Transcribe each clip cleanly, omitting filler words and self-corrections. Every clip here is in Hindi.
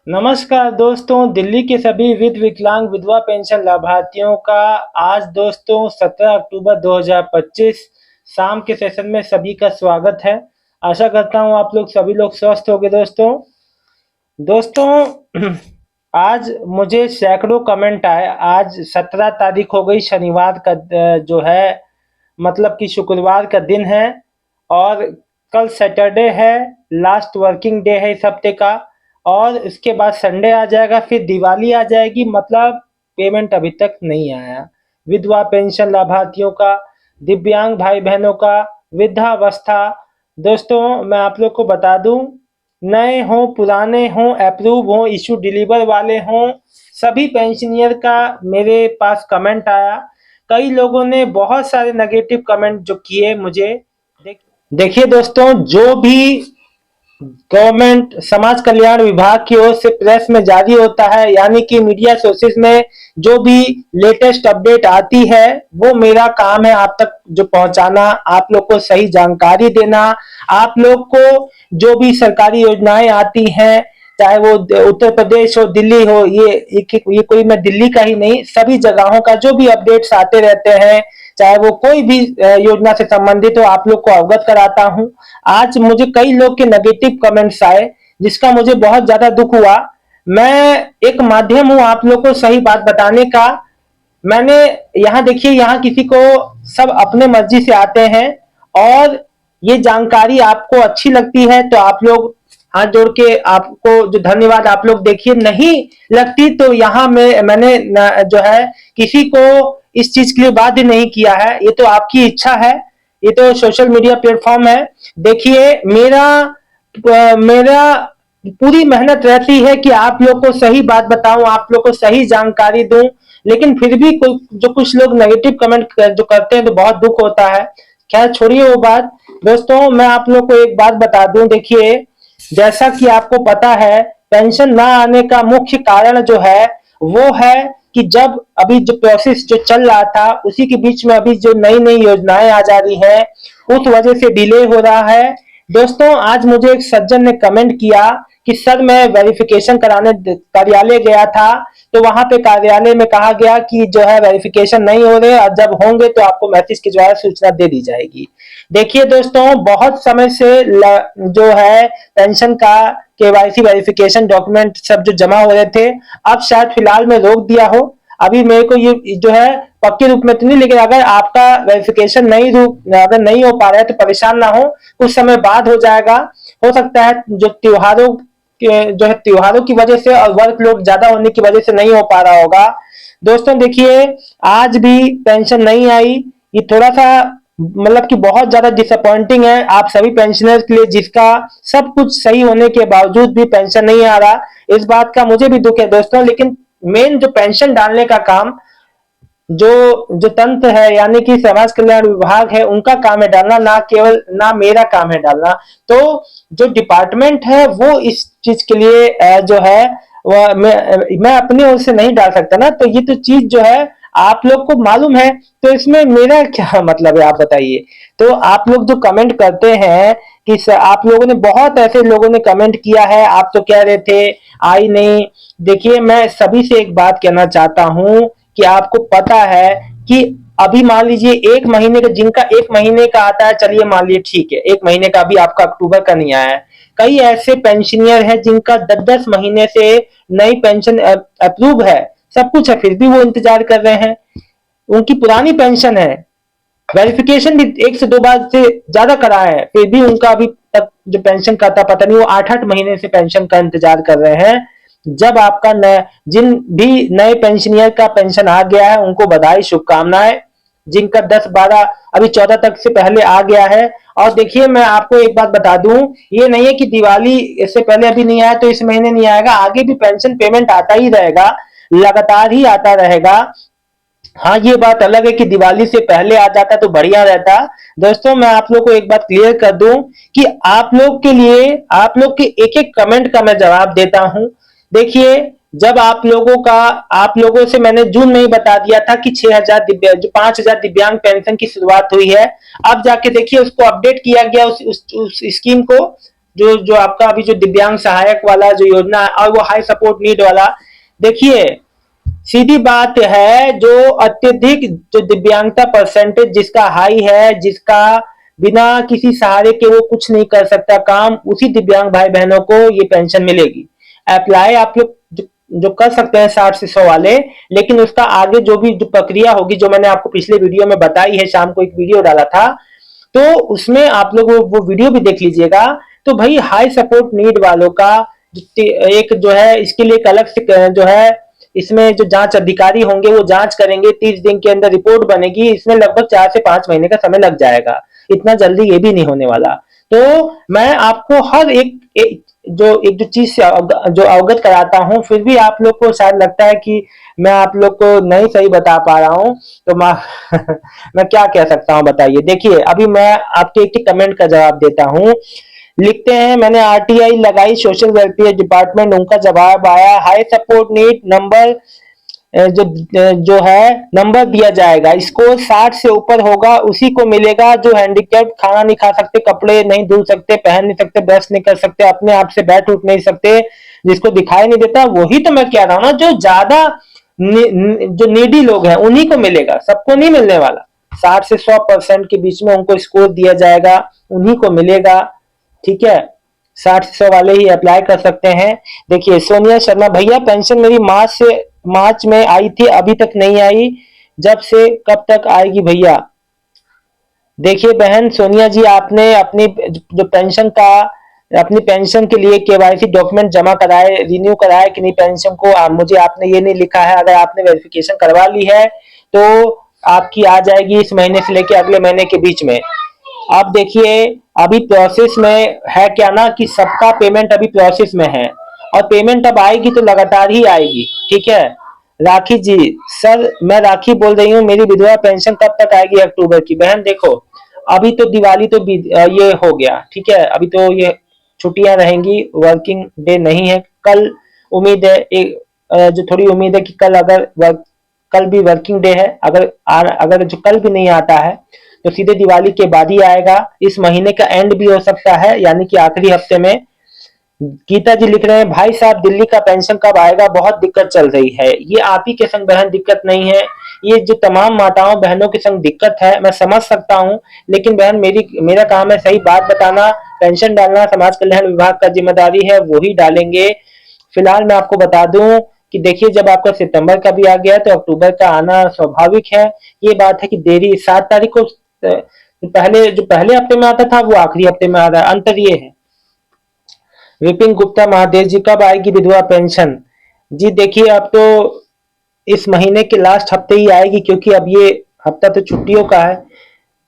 नमस्कार दोस्तों, दिल्ली के सभी विकलांग विधवा पेंशन लाभार्थियों का आज दोस्तों 17 अक्टूबर 2025 शाम के सेशन में सभी का स्वागत है। आशा करता हूं आप लोग सभी लोग स्वस्थ होंगे दोस्तों। दोस्तों आज मुझे सैकड़ों कमेंट आए। आज 17 तारीख हो गई, शनिवार का जो है मतलब कि शुक्रवार का दिन है और कल सैटरडे है, लास्ट वर्किंग डे है इस हफ्ते का। और इसके बाद संडे आ जाएगा, फिर दिवाली आ जाएगी, मतलब पेमेंट अभी तक नहीं आया। विधवा पेंशन लाभार्थियों का, दिव्यांग भाई बहनों का, वृद्धावस्था। दोस्तों मैं आप लोग को बता दूं, नए हों पुराने हों, अप्रूव हों, इशू डिलीवर वाले हों, सभी पेंशनियर का मेरे पास कमेंट आया। कई लोगों ने बहुत सारे नेगेटिव कमेंट जो किए मुझे। देखिए दोस्तों, जो भी गवर्नमेंट समाज कल्याण विभाग की ओर से प्रेस में जारी होता है, यानी कि मीडिया सोर्सेज में जो भी लेटेस्ट अपडेट आती है, वो मेरा काम है आप तक जो पहुंचाना, आप लोग को सही जानकारी देना। आप लोग को जो भी सरकारी योजनाएं आती हैं, चाहे वो उत्तर प्रदेश हो, दिल्ली हो, ये कोई मैं दिल्ली का ही नहीं, सभी जगहों का जो भी अपडेट्स आते रहते हैं, चाहे वो कोई भी योजना से संबंधित हो, आप लोग को अवगत कराता हूं। आज मुझे कई लोग के नेगेटिव कमेंट्स आए, जिसका मुझे बहुत ज्यादा दुख हुआ। मैं एक माध्यम हूं आप लोग को सही बात बताने का। मैंने यहाँ देखिए, यहाँ किसी को सब अपने मर्जी से आते हैं, और ये जानकारी आपको अच्छी लगती है तो आप लोग हाथ जोड़ के आपको जो धन्यवाद आप लोग देखिए, नहीं लगती तो यहाँ मैंने जो है किसी को इस चीज के लिए बाध्य नहीं किया है, ये तो आपकी इच्छा है, ये तो सोशल मीडिया प्लेटफॉर्म है। देखिए मेरा पूरी मेहनत रहती है कि आप लोग को सही बात बताऊं, आप लोग को सही जानकारी दूं, लेकिन फिर भी जो कुछ लोग नेगेटिव कमेंट जो करते हैं तो बहुत दुख होता है। खैर छोड़िए वो बात। दोस्तों मैं आप लोग को एक बात बता दूं, देखिए जैसा कि आपको पता है, पेंशन ना आने का मुख्य कारण जो है वो है कि जब अभी जो प्रोसेस जो चल रहा था, उसी के बीच में अभी जो नई नई योजनाएं आ जा रही है, उस वजह से डिले हो रहा है। दोस्तों आज मुझे एक सज्जन ने कमेंट किया कि सर मैं वेरिफिकेशन कराने कार्यालय गया था, तो वहां पे कार्यालय में कहा गया कि जो है वेरिफिकेशन नहीं हो रहे, और जब होंगे तो आपको मैसेज के द्वारा सूचना दे दी जाएगी। देखिए दोस्तों, बहुत समय से जो है पेंशन का केवाईसी वेरिफिकेशन डॉक्यूमेंट सब जो जमा हो रहे थे, अब शायद फिलहाल में रोक दिया हो। अभी मेरे को ये जो है पक्के रूप में तो नहीं, लेकिन अगर आपका वेरिफिकेशन अगर नहीं हो पा रहा है तो परेशान ना हो, कुछ समय बाद हो जाएगा। हो सकता है जो त्योहारों की वजह से और वर्कलोड ज्यादा होने की वजह से नहीं हो पा रहा होगा। दोस्तों देखिए, आज भी पेंशन नहीं आई, ये थोड़ा सा मतलब कि बहुत ज्यादा डिसअपॉइंटिंग है आप सभी पेंशनर्स के लिए, जिसका सब कुछ सही होने के बावजूद भी पेंशन नहीं आ रहा। इस बात का मुझे भी दुख है दोस्तों, लेकिन मेन जो पेंशन डालने का काम जो जो तंत्र है, यानी कि समाज कल्याण विभाग है, उनका काम है डालना, ना केवल ना मेरा काम है डालना। तो जो डिपार्टमेंट है वो इस चीज के लिए जो है वह मैं अपनी ओर से नहीं डाल सकता ना, तो ये तो चीज जो है आप लोग को मालूम है, तो इसमें मेरा क्या मतलब है आप बताइए। तो आप लोग जो कमेंट करते हैं कि आप लोगों ने, बहुत ऐसे लोगों ने कमेंट किया है, आप तो कह रहे थे आई नहीं। देखिए मैं सभी से एक बात कहना चाहता हूं कि आपको पता है कि अभी मान लीजिए एक महीने का, जिनका एक महीने का आता है, चलिए मान लीजिए ठीक है, एक महीने का अभी आपका अक्टूबर का नहीं आया है। कई ऐसे पेंशनियर हैं जिनका 10-10 महीने से नई पेंशन अप्रूव है, सब कुछ है, फिर भी वो इंतजार कर रहे हैं। उनकी पुरानी पेंशन है, वेरिफिकेशन भी 1 से 2 बार से ज्यादा करा है, फिर भी उनका अभी तक जो पेंशन का था पता नहीं, वो 8-8 महीने से पेंशन का इंतजार कर रहे हैं। जब आपका जिन भी नए पेंशनियर का पेंशन आ गया है उनको बधाई शुभकामनाएं, जिनका 10-12 अभी 14 तक से पहले आ गया है। और देखिए मैं आपको एक बात बता दूं, ये नहीं है कि दिवाली इससे पहले अभी नहीं आया तो इस महीने नहीं आएगा, आगे भी पेंशन पेमेंट आता ही रहेगा, लगातार ही आता रहेगा। हाँ ये बात अलग है कि दिवाली से पहले आ जाता तो बढ़िया रहता। दोस्तों मैं आप लोग को एक बात क्लियर कर दूं कि आप लोग के लिए, आप लोग के एक एक कमेंट का मैं जवाब देता हूं। देखिए जब आप लोगों से मैंने जून में ही बता दिया था कि 6,000 दिव्यांग, जो 5,000 दिव्यांग पेंशन की शुरुआत हुई है, अब जाके देखिए उसको अपडेट किया गया, उस स्कीम को जो जो आपका अभी जो दिव्यांग सहायक वाला जो योजना है और वो हाई सपोर्ट नीड वाला, देखिए सीधी बात है, जो अत्यधिक जो दिव्यांगता परसेंटेज जिसका हाई है, जिसका बिना किसी सहारे के वो कुछ नहीं कर सकता काम, उसी दिव्यांग भाई बहनों को ये पेंशन मिलेगी। अप्लाई आप लोग जो कर सकते हैं 60 से 100 वाले, लेकिन उसका आगे जो भी जो प्रक्रिया होगी, जो मैंने आपको पिछले वीडियो में बताई है, शाम को एक वीडियो डाला था, तो उसमें आप लोग वो वीडियो भी देख लीजिएगा। तो भाई हाई सपोर्ट नीड वालों का एक जो है, इसके लिए एक अलग से जो है, इसमें जो जांच अधिकारी होंगे वो जांच करेंगे, 30 दिन के अंदर रिपोर्ट बनेगी, इसमें लगभग 4 से 5 महीने का समय लग जाएगा, इतना जल्दी ये भी नहीं होने वाला। तो मैं आपको हर एक जो चीज से जो अवगत कराता हूं, फिर भी आप लोग को शायद लगता है कि मैं आप लोग को नहीं सही बता पा रहा हूं, तो मैं मैं क्या कह सकता हूं बताइए। देखिए अभी मैं आपके एक कमेंट का जवाब देता हूं। लिखते हैं, मैंने आरटीआई लगाई सोशल वेलफेयर डिपार्टमेंट, उनका जवाब आया हाई सपोर्ट नीड नंबर जो जो है नंबर दिया जाएगा, इसको 60 से ऊपर होगा उसी को मिलेगा, जो हैंडीकैप, खाना नहीं खा सकते, कपड़े नहीं धुल सकते, पहन नहीं सकते, ब्रश नहीं कर सकते, अपने आप से बैठ उठ नहीं सकते, जिसको दिखाई नहीं देता, वही तो मैं कह रहा हूं ना, जो ज्यादा जो नीडी लोग हैं उन्हीं को मिलेगा, सबको नहीं मिलने वाला। 60 से 100% के बीच में उनको स्कोर दिया जाएगा, उन्हीं को मिलेगा, ठीक है। 60 से 100 वाले ही अप्लाई कर सकते हैं। देखिए सोनिया शर्मा, भैया पेंशन मेरी मार्च में आई थी, अभी तक नहीं आई, जब से कब तक आएगी भैया। देखिए बहन सोनिया जी, आपने अपनी जो पेंशन का, अपनी पेंशन के लिए केवाईसी डॉक्यूमेंट जमा कराए, रिन्यू कराए कि नहीं पेंशन को, मुझे आपने ये नहीं लिखा है। अगर आपने वेरिफिकेशन करवा ली है तो आपकी आ जाएगी इस महीने से लेके अगले महीने के बीच में। अब देखिए अभी प्रोसेस में है क्या ना, कि सबका पेमेंट अभी प्रोसेस में है, और पेमेंट अब आएगी तो लगातार ही आएगी, ठीक है। राखी जी, सर मैं राखी बोल रही हूँ, मेरी विधवा पेंशन कब तक आएगी अक्टूबर की। बहन देखो अभी तो दिवाली तो ये हो गया, ठीक है, अभी तो ये छुट्टियां रहेंगी, वर्किंग डे नहीं है कल। उम्मीद है एक जो थोड़ी उम्मीद है कि कल अगर कल भी वर्किंग डे है, अगर जो कल भी नहीं आता है तो सीधे दिवाली के बाद ही आएगा, इस महीने का एंड भी हो सकता है, यानी कि आखिरी हफ्ते में। गीता जी लिख रहे हैं, भाई साहब दिल्ली का पेंशन कब आएगा, बहुत दिक्कत चल रही है। ये आप ही के संग बहन दिक्कत नहीं है, ये जो तमाम माताओं के संग दिक्कत है, मैं समझ सकता हूँ, लेकिन बहन मेरा काम है सही बात बताना, पेंशन डालना समाज कल्याण विभाग का जिम्मेदारी है, वो ही डालेंगे। फिलहाल मैं आपको बता दूं कि देखिए जब आपका सितंबर का भी आ गया तो अक्टूबर का आना स्वाभाविक है। ये बात है कि देरी 7 तारीख को पहले जो पहले हफ्ते में आता था वो आखिरी हफ्ते में आ रहा है, अंतर ये है। विपिन गुप्ता, महादेव जी कब आएगी विधवा पेंशन। जी देखिए अब तो इस महीने के लास्ट हफ्ते ही आएगी, क्योंकि अब ये हफ्ता तो छुट्टियों का है,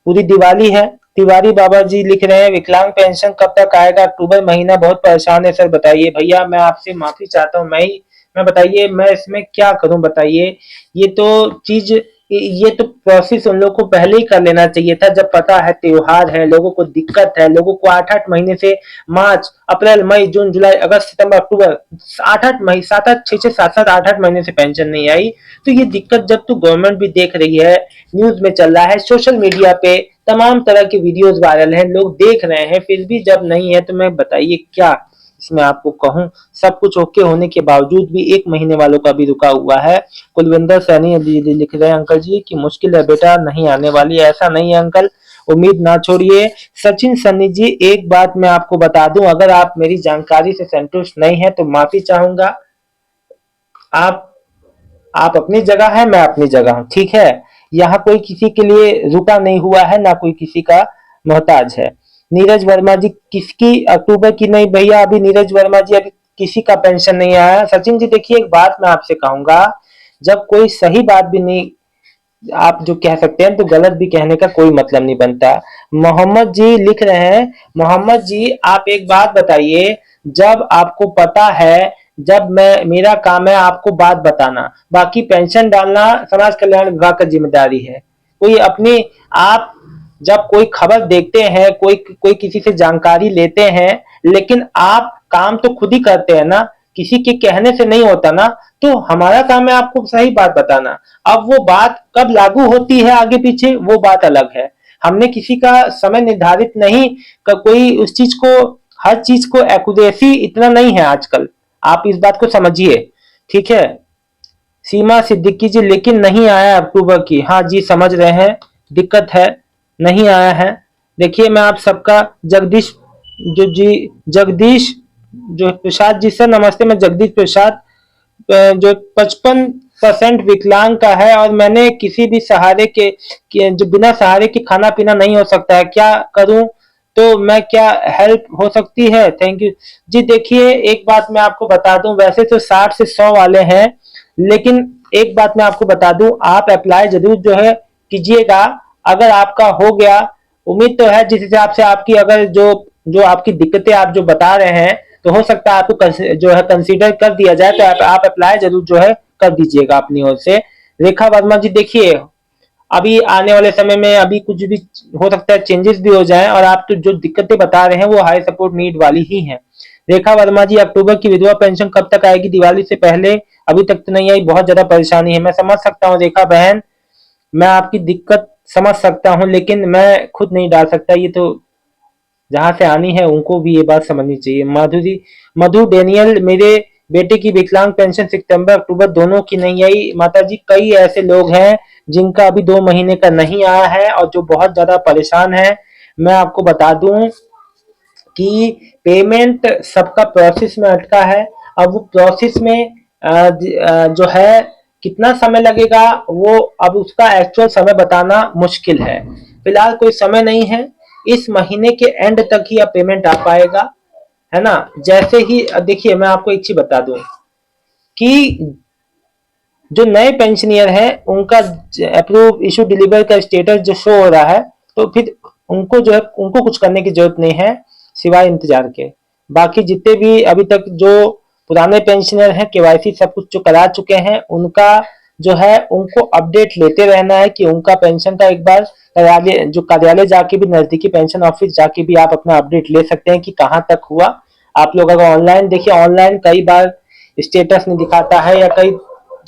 पूरी दिवाली है। तिवारी बाबा जी लिख रहे हैं, विकलांग पेंशन कब तक आएगा, अक्टूबर महीना बहुत परेशान है सर बताइए। भैया मैं आपसे माफी चाहता हूँ, मैं बताइए मैं इसमें क्या करूं बताइए। ये तो चीज ये तो प्रोसेस उन लोगों को पहले ही कर लेना चाहिए था, जब पता है त्योहार है, लोगों को दिक्कत है, लोगों को 8-8 महीने से मार्च अप्रैल मई जून जुलाई अगस्त सितंबर अक्टूबर 8-8 महीने 7-8 6-6 7-7 8-8 महीने से पेंशन नहीं आई। तो ये दिक्कत जब तो गवर्नमेंट भी देख रही है, न्यूज में चल रहा है, सोशल मीडिया पे तमाम तरह की वीडियोस वायरल हैं, लोग देख रहे हैं, फिर भी जब नहीं है तो मैं बताइए क्या इसमें आपको कहूं। सब कुछ ओके होने के बावजूद भी 1 महीने वालों का भी रुका हुआ है। कुलविंदर सैनी लिख रहे हैं, अंकल जी की मुश्किल है बेटा, नहीं आने वाली। ऐसा नहीं है अंकल, उम्मीद ना छोड़िए। सचिन सन्नी जी, एक बात मैं आपको बता दूं, अगर आप मेरी जानकारी से संतुष्ट नहीं है तो माफी चाहूंगा। आप आप अपनी जगह है, मैं अपनी जगह हूं, ठीक है। यहाँ कोई किसी के लिए रुका नहीं हुआ है, ना कोई किसी का मोहताज है। नीरज वर्मा जी, किसकी अक्टूबर की नहीं भैया, अभी नीरज वर्मा जी अभी किसी का पेंशन नहीं आया। सचिन जी देखिए एक बात मैं आपसे कहूंगा, जब कोई सही बात भी नहीं आप जो कह सकते हैं तो गलत भी कहने का कोई मतलब नहीं बनता। मोहम्मद जी लिख रहे हैं, मोहम्मद जी आप एक बात बताइए, जब आपको पता है, जब मैं मेरा काम है आपको बात बताना, बाकी पेंशन डालना समाज कल्याण विभाग का जिम्मेदारी है। कोई अपनी आप जब कोई खबर देखते हैं, कोई कोई किसी से जानकारी लेते हैं, लेकिन आप काम तो खुद ही करते हैं ना, किसी के कहने से नहीं होता ना। तो हमारा काम है आपको सही बात बताना। अब वो बात कब लागू होती है आगे पीछे वो बात अलग है, हमने किसी का समय निर्धारित नहीं कोई उस चीज को हर चीज को एक्यूरेसी इतना नहीं है आजकल, आप इस बात को समझिए, ठीक है। सीमा सिद्दीकी जी, लेकिन नहीं आया अक्टूबर की। हाँ जी, समझ रहे हैं, दिक्कत है, नहीं आया है। देखिए मैं आप सबका जगदीश जो प्रसाद जी सर नमस्ते, मैं जगदीश प्रसाद जो 55% विकलांग का है और मैंने किसी भी सहारे के जो बिना सहारे के खाना पीना नहीं हो सकता है, क्या करूं, तो मैं क्या हेल्प हो सकती है? थैंक यू जी। देखिए एक बात मैं आपको बता दूं, वैसे तो 60 से 100 वाले हैं, लेकिन एक बात मैं आपको बता दूं, आप अप्लाई जरूर जो है कीजिएगा। अगर आपका हो गया, उम्मीद तो है जिस हिसाब से आपकी अगर जो जो आपकी दिक्कतें आप जो बता रहे हैं, तो हो सकता है आपको जो है कंसीडर कर दिया जाए, तो आप अप्लाई जरूर जो है कर दीजिएगा अपनी ओर से। रेखा वर्मा जी, देखिए अभी आने वाले समय में अभी कुछ भी हो सकता है, चेंजेस भी हो जाएं, और आप तो जो दिक्कतें बता रहे हैं वो हाई सपोर्ट नीड वाली ही हैं। रेखा वर्मा जी, अक्टूबर की विधवा पेंशन कब तक आएगी? दिवाली से पहले? अभी तक तो नहीं आई, बहुत ज्यादा परेशानी है। मैं समझ सकता हूँ रेखा बहन, मैं आपकी दिक्कत समझ सकता हूँ, लेकिन मैं खुद नहीं डाल सकता, ये तो जहां से आनी है उनको भी ये बात समझनी चाहिए। माधुरी मधु डेनियल, मेरे बेटे की विकलांग पेंशन सितंबर अक्टूबर दोनों की नहीं आई माता जी। कई ऐसे लोग हैं जिनका अभी 2 महीने का नहीं आया है और जो बहुत ज्यादा परेशान है। मैं आपको बता दूं कि पेमेंट सबका प्रोसेस में अटका है। अब वो प्रोसेस में जो है कितना समय लगेगा, वो अब उसका एक्चुअल समय बताना मुश्किल है। फिलहाल कोई समय नहीं है, इस महीने के एंड तक ही अब पेमेंट आ पाएगा, है ना। जैसे ही देखिए मैं आपको एक चीज बता दूं कि जो नए पेंशनियर है उनका अप्रूव इशू डिलीवर का स्टेटस जो शो हो रहा है, तो फिर उनको जो है उनको कुछ करने की जरूरत नहीं है सिवाय इंतजार के। बाकी जितने भी अभी तक जो पुराने पेंशनर हैं, केवाईसी सब कुछ जो करा चुके हैं, उनका जो है उनको अपडेट लेते रहना है कि उनका पेंशन का एक बार कार्यालय जाके भी, नजदीकी पेंशन ऑफिस जाके भी आप अपना अपडेट ले सकते हैं कि कहाँ तक हुआ। आप लोग अगर ऑनलाइन देखिए, ऑनलाइन कई बार स्टेटस नहीं दिखाता है या कई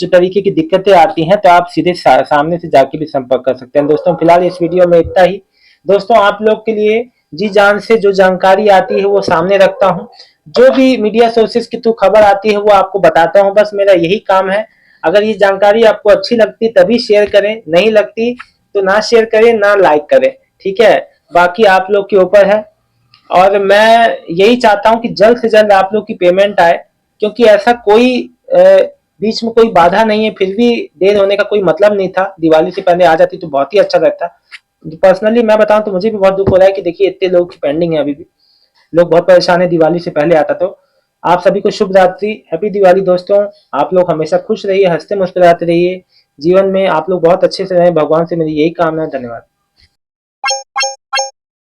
जो तरीके की दिक्कतें आती हैं, तो आप सीधे सामने से जाके भी संपर्क कर सकते हैं। दोस्तों फिलहाल इस वीडियो में इतना ही। दोस्तों आप लोग के लिए जी जान से जो जानकारी आती है वो सामने रखता हूँ, जो भी मीडिया सोर्सेज की थ्रू खबर आती है वो आपको बताता हूँ, बस मेरा यही काम है। अगर ये जानकारी आपको अच्छी लगती तभी शेयर करें, नहीं लगती तो ना शेयर करें, ना लाइक करें, ठीक है। बाकी आप लोग के ऊपर है, और मैं यही चाहता हूं कि जल्द से जल्द आप लोग की पेमेंट आए, क्योंकि ऐसा कोई बीच में कोई बाधा नहीं है, फिर भी देर होने का कोई मतलब नहीं था। दिवाली से पहले आ जाती तो बहुत ही अच्छा रहता। पर्सनली मैं बताऊं तो मुझे भी बहुत दुख हो रहा है कि देखिए इतने लोग की पेंडिंग है, अभी भी लोग बहुत परेशान है, दिवाली से पहले आता तो। आप सभी को शुभ रात्रि, हैप्पी दिवाली दोस्तों। आप लोग हमेशा खुश रहिए, हंसते मुस्कुराते रहिए, जीवन में आप लोग बहुत अच्छे से रहें, भगवान से मेरी यही कामना है। धन्यवाद।